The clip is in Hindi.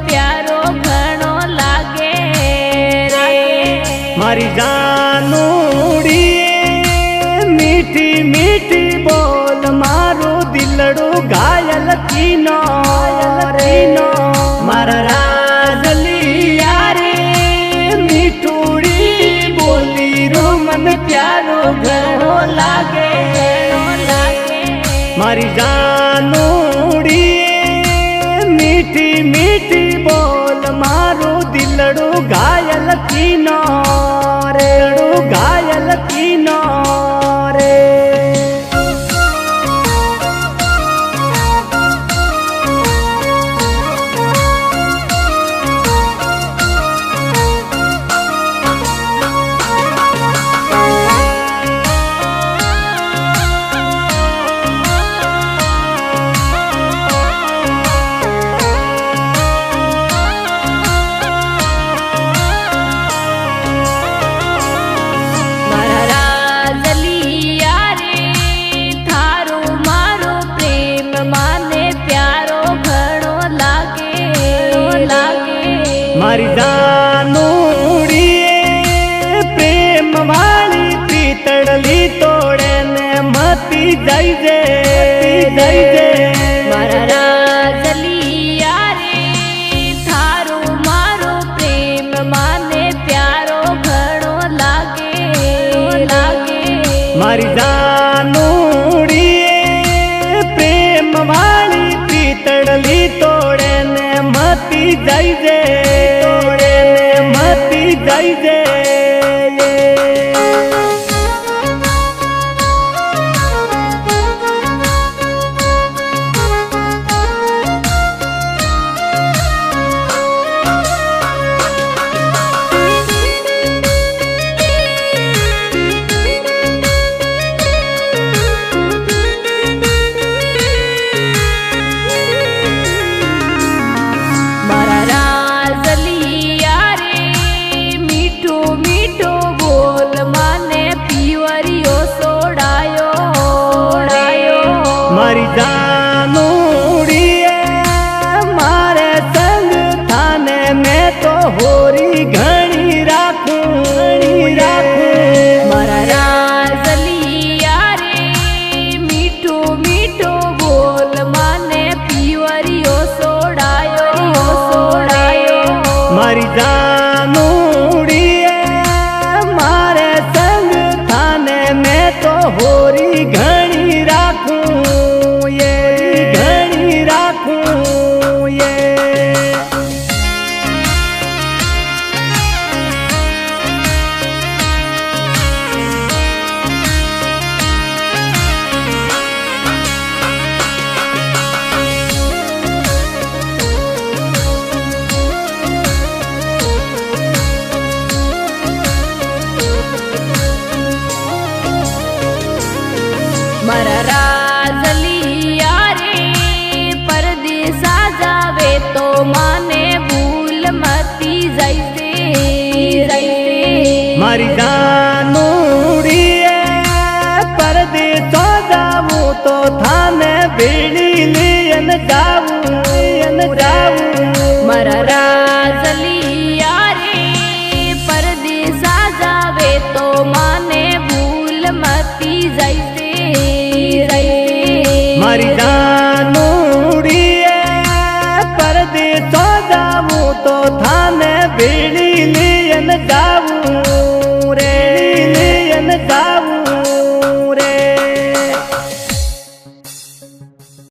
प्यारो घणो लागे रे मारी जानूड़ी मीठी मीठी बोल मारो दिलड़ो घायल कीनो रे मारा राजलिया रे मीठूड़ी बोली रो मन प्यारो घणो लागे मारी जानूड़ी मीठी मीठी बोल मारो दिलड़ो घायल कीनो रे घायल कीनो रे मारी जानूड़ी प्रेम वाली पीतड़ली तोड़े ने मती जाई जे मारा राजलिया रे थारो मारो प्रेम माने प्यारो घणो लागे मारी जानूड़ी प्रेम वाली पीतड़ली तोड़े ने मती जाई जे जाई जे मारी जानूड़ी मारे संग थाने में तो होरी घणी राखूं मारा राजलिया रे मीठो मीठो बोल माने पीवरियो सोड़ायो मारी जानूड़ी मारे संग थाने में तो होरी घणी राखूं मारा राजलिया रे परदेसा जावे तो माने भूल मती जैसे मारी जानूड़ी परदेसा जाऊं तो थाने बेड़ी लियन जाऊं मारा राजलिया रे परदेसा जावे तो माने भूल मती जैसे मारी जानूड़ी परदेसा जाऊं तो थाने बेड़ी लियन जा